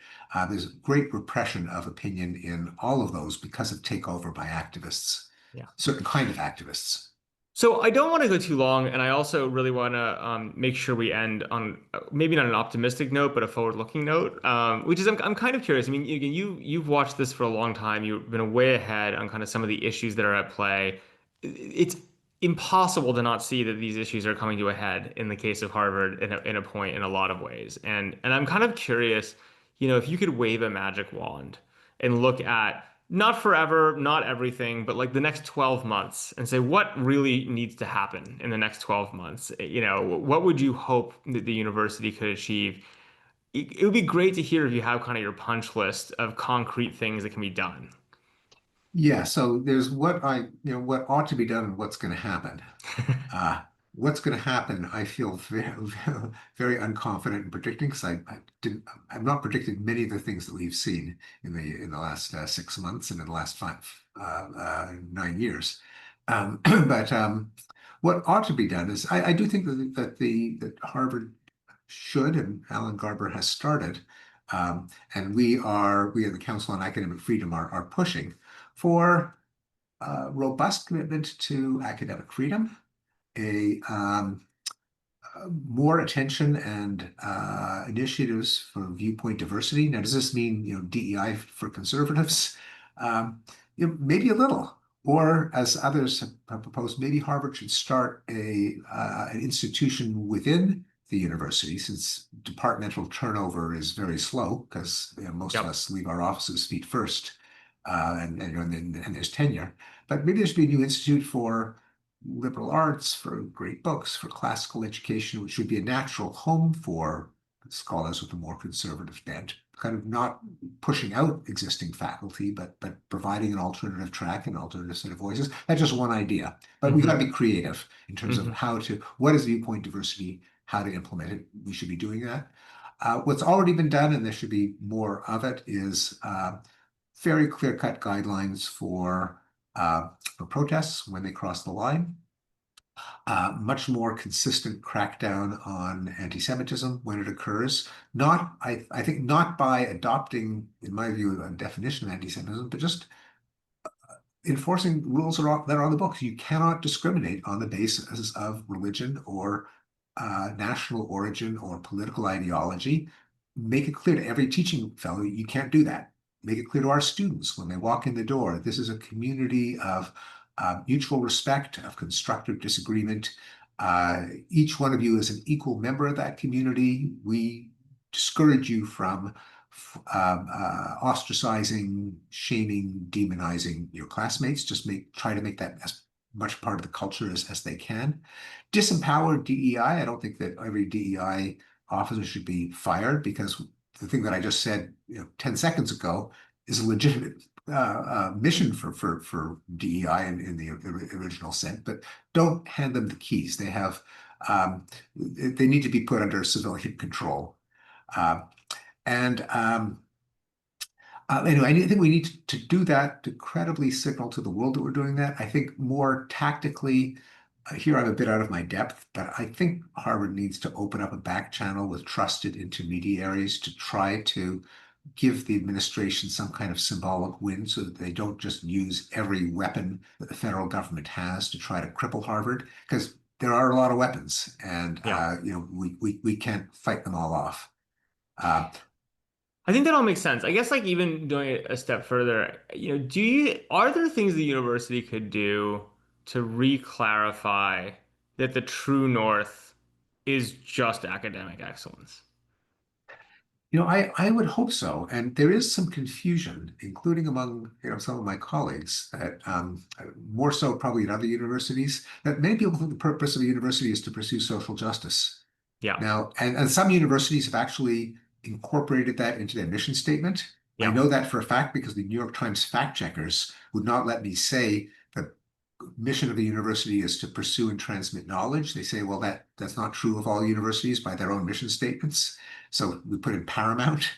There's great repression of opinion in all of those because of takeover by activists, yeah. certain kind of activists. So I don't want to go too long, and I also really want to make sure we end on maybe not an optimistic note, but a forward-looking note, which is I'm kind of curious. I mean, you've watched this for a long time. You've been way ahead on kind of some of the issues that are at play. It's impossible to not see that these issues are coming to a head in the case of Harvard in a point in a lot of ways. And I'm kind of curious, if you could wave a magic wand and look at not forever, not everything, but like the next 12 months and say what really needs to happen in the next 12 months. What would you hope that the university could achieve? It would be great to hear if you have kind of your punch list of concrete things that can be done. Yeah, so there's what ought to be done and what's going to happen. what's going to happen, I feel very, very unconfident in predicting because I'm not predicting many of the things that we've seen in the last 6 months and in the last 9 years. But what ought to be done is, I do think that Harvard should, and Alan Garber has started, and we at the Council on Academic Freedom are pushing for robust commitment to academic freedom, a more attention and initiatives for viewpoint diversity. Now, does this mean, DEI for conservatives? Um, maybe a little. Or, as others have proposed, maybe Harvard should start an institution within the university, since departmental turnover is very slow, because most of Yep. us leave our offices feet first, and there's tenure. But maybe there should be a new institute for liberal arts, for great books, for classical education, which would be a natural home for scholars with a more conservative bent, kind of not pushing out existing faculty, but providing an alternative track and alternative set of voices. That's just one idea. But we got to Hmm. be creative in terms of what is viewpoint diversity, how to implement it. We should be doing that. What's already been done, and there should be more of it, is very clear-cut guidelines for protests when they cross the line, much more consistent crackdown on anti-Semitism when it occurs. I think not by adopting, in my view, a definition of anti-Semitism, but just enforcing rules that are on the books. You cannot discriminate on the basis of religion or national origin or political ideology. Make it clear to every teaching fellow you can't do that. Make it clear to our students when they walk in the door. This is a community of mutual respect, of constructive disagreement. Each one of you is an equal member of that community. We discourage you from ostracizing, shaming, demonizing your classmates. Just try to make that as much part of the culture as they can. Disempower DEI. I don't think that every DEI officer should be fired, because the thing that I just said, 10 seconds ago is a legitimate mission for DEI in the original sense, but don't hand them the keys. They need to be put under civilian control. Uh, and Anyway, I think we need to do that to credibly signal to the world that we're doing that. I think more tactically, here I'm a bit out of my depth, but I think Harvard needs to open up a back channel with trusted intermediaries to try to give the administration some kind of symbolic win, so that they don't just use every weapon that the federal government has to try to cripple Harvard, because there are a lot of weapons, and Yeah. we can't fight them all off. Uh, I think that all makes sense. I guess like even going a step further, are there things the university could do to re-clarify that the true north is just academic excellence? I would hope so. And there is some confusion, including among, some of my colleagues, that more so probably at other universities, that many people think the purpose of a university is to pursue social justice. Yeah. Now, and some universities have actually incorporated that into their mission statement. I Yeah. know that for a fact because the New York Times fact checkers would not let me say that mission of the university is to pursue and transmit knowledge. They say, well, that's not true of all universities by their own mission statements. So we put in paramount.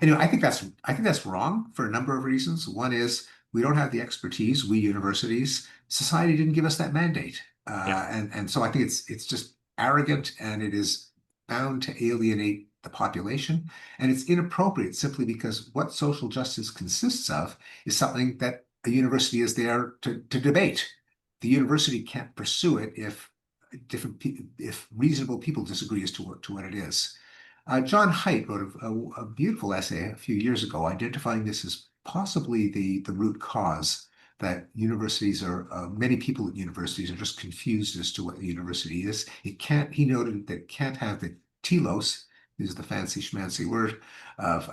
Anyway, I think that's wrong for a number of reasons. One is we don't have the expertise. We universities, society didn't give us that mandate, Yeah. and so I think it's just arrogant, and it is bound to alienate the population, and it's inappropriate simply because what social justice consists of is something that a university is there to debate. The university can't pursue it if reasonable people disagree as to what it is. John Haidt wrote a beautiful essay a few years ago identifying this as possibly the root cause, that many people at universities are just confused as to what the university is. He noted that it can't have the telos, is the fancy schmancy word, of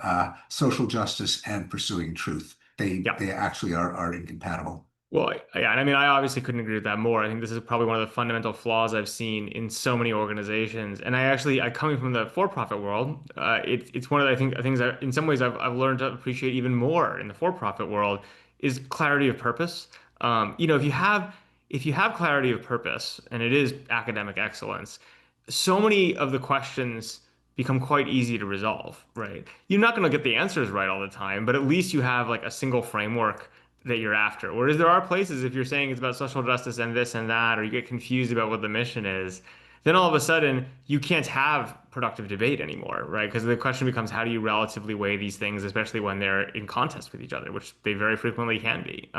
social justice and pursuing truth. Yeah. They actually are incompatible. Well, yeah, and I mean, I obviously couldn't agree with that more. I think this is probably one of the fundamental flaws I've seen in so many organizations. And I coming from the for-profit world, it's one of the, I think things that in some ways I've learned to appreciate even more in the for-profit world is clarity of purpose. If you have if you have clarity of purpose and it is academic excellence, so many of the questions become quite easy to resolve, right? You're not going to get the answers right all the time, but at least you have like a single framework that you're after. Whereas there are places, if you're saying it's about social justice and this and that, or you get confused about what the mission is, then all of a sudden you can't have productive debate anymore, right? Because the question becomes how do you relatively weigh these things, especially when they're in contest with each other, which they very frequently can be.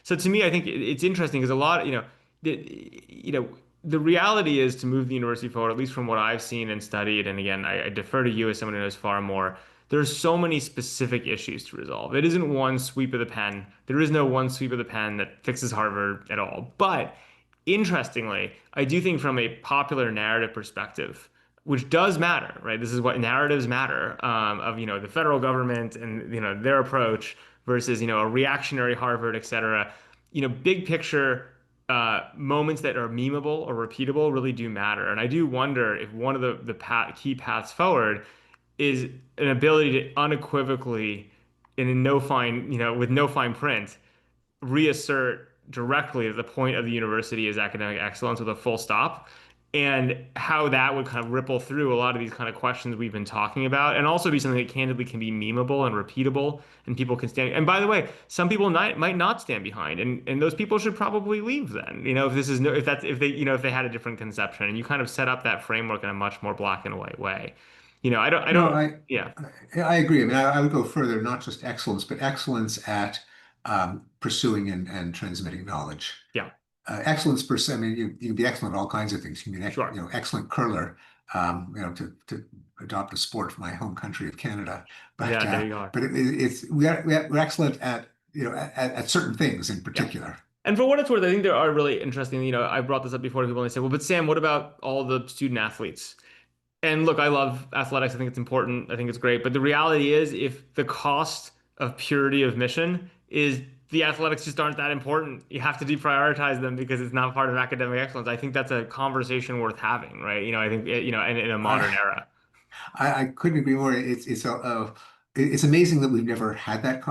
So to me, I think it's interesting because a lot, the reality is to move the university forward, at least from what I've seen and studied. And again, I defer to you as someone who knows far more. There's so many specific issues to resolve. It isn't one sweep of the pen. There is no one sweep of the pen that fixes Harvard at all. But interestingly, I do think from a popular narrative perspective, which does matter, right? This is what narratives matter of, the federal government and, their approach versus, a reactionary Harvard, et cetera. Big picture moments that are memeable or repeatable really do matter. And I do wonder if one of the key paths forward is an ability to unequivocally and in no fine, with no fine print, reassert directly that the point of the university is academic excellence with a full stop, and how that would kind of ripple through a lot of these kind of questions we've been talking about, and also be something that candidly can be memeable and repeatable, and people can stand. And by the way, some people might not stand behind, and those people should probably leave then. If this is no, if that's if they if they had a different conception, and you kind of set up that framework in a much more black and white way. I No, don't. Yeah, I agree. I mean, I would go further, not just excellence, but excellence at pursuing and transmitting knowledge. yeah, Excellence per se, I mean, you can be excellent at all kinds of things. You can be an, sure, excellent curler, to adopt a sport from my home country of Canada. But yeah. There you are. it's we're excellent at at certain things in Yeah. particular. And for what it's worth, I think there are really interesting, I brought this up before to people and they say, well, but Sam, what about all the student athletes? And look, I love athletics. I think it's important. I think it's great. But the reality is, if the cost of purity of mission is the athletics just aren't that important, you have to deprioritize them because it's not part of academic excellence. I think that's a conversation worth having, right? I think, in a I, modern era. I couldn't agree more. It's amazing that we've never had that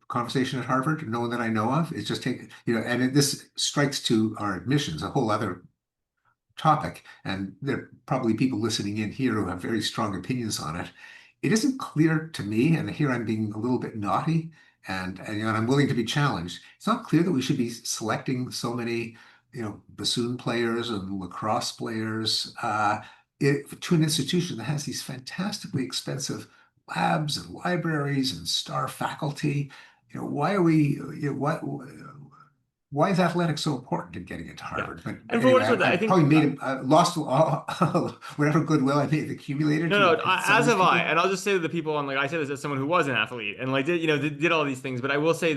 conversation at Harvard. No one that I know of. It's just take this strikes to our admissions, a whole other topic, and there are probably people listening in here who have very strong opinions on it. It isn't clear to me, and here I'm being a little bit naughty, and I'm willing to be challenged. It's not clear that we should be selecting so many, bassoon players and lacrosse players to an institution that has these fantastically expensive labs and libraries and star faculty. Why are we, why is athletics so important in getting into Yeah. Harvard? But And for what anyway, it's worth, I I've think, probably lost all, whatever goodwill I may have accumulated no, no, to some of as these have I, people. and I'll just say to the people on, like, I say this as someone who was an athlete and like did all these things, but I will say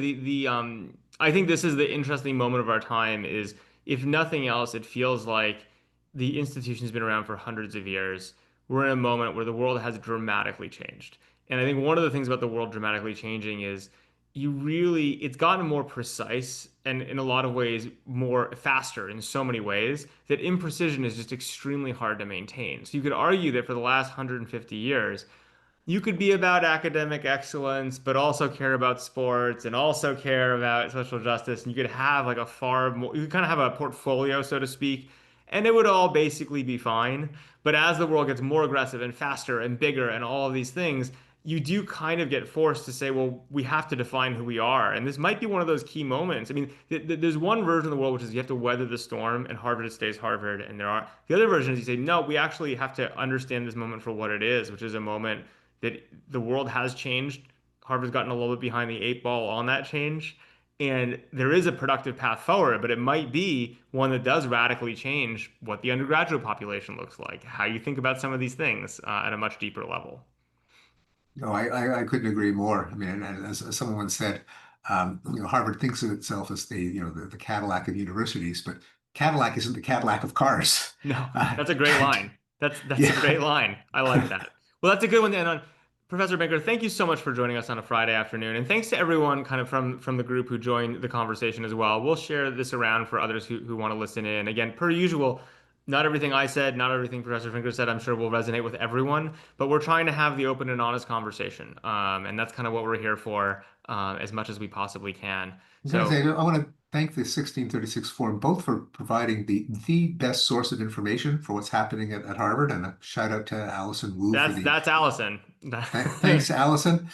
I think this is the interesting moment of our time is, if nothing else, it feels like the institution's been around for hundreds of years. We're in a moment where the world has dramatically changed, and I think one of the things about the world dramatically changing is it's gotten more precise and in a lot of ways more faster in so many ways that imprecision is just extremely hard to maintain. So you could argue that for the last 150 years, you could be about academic excellence, but also care about sports and also care about social justice. And you could have like a far more, you could kind of have a portfolio, so to speak, and it would all basically be fine. But as the world gets more aggressive and faster and bigger and all of these things, you do kind of get forced to say, well, we have to define who we are. And this might be one of those key moments. I mean, there's one version of the world, which is you have to weather the storm and Harvard stays Harvard. And the other version is you say, no, we actually have to understand this moment for what it is, which is a moment that the world has changed. Harvard's gotten a little bit behind the eight ball on that change. And there is a productive path forward, but it might be one that does radically change what the undergraduate population looks like, how you think about some of these things at a much deeper level. No, I couldn't agree more. I mean, and as someone once said, Harvard thinks of itself as the Cadillac of universities, but Cadillac isn't the Cadillac of cars. No, Uh, that's a great line. That's a yeah. great line. I like that. Well, that's a good one to end on. Professor Banker, thank you so much for joining us on a Friday afternoon, and thanks to everyone kind of from the group who joined the conversation as well. We'll share this around for others who want to listen in. Again, per usual, not everything I said, not everything Professor Finker said, I'm sure will resonate with everyone, but we're trying to have the open and honest conversation, and that's kind of what we're here for, as much as we possibly can. I'm gonna So, say, I want to thank the 1636 Forum both for providing the best source of information for what's happening at Harvard, and a shout out to Allison Wu for the That's Allison. Thanks, Allison.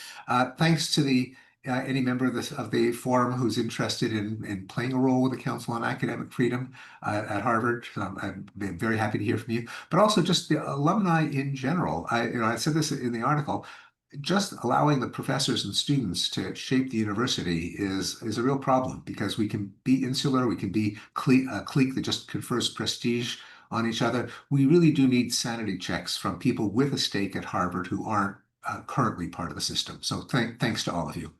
Thanks to the any member of the forum who's interested in playing a role with the Council on Academic Freedom at Harvard. I'm very happy to hear from you, but also just the alumni in general. I said this in the article. Just allowing the professors and students to shape the university is a real problem because we can be insular, we can be a clique that just confers prestige on each other. We really do need sanity checks from people with a stake at Harvard who aren't currently part of the system. So thanks to all of you.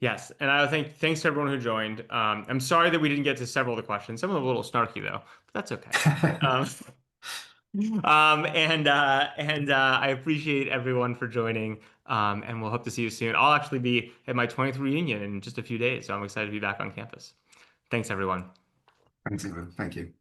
Yes, and I think thanks to everyone who joined. I'm sorry that we didn't get to several of the questions. Some of them were a little snarky though, but that's okay. Um, I appreciate everyone for joining. And we'll hope to see you soon. I'll actually be at my 20th reunion in just a few days, so I'm excited to be back on campus. Thanks, everyone. Thanks, Evan. Thank you.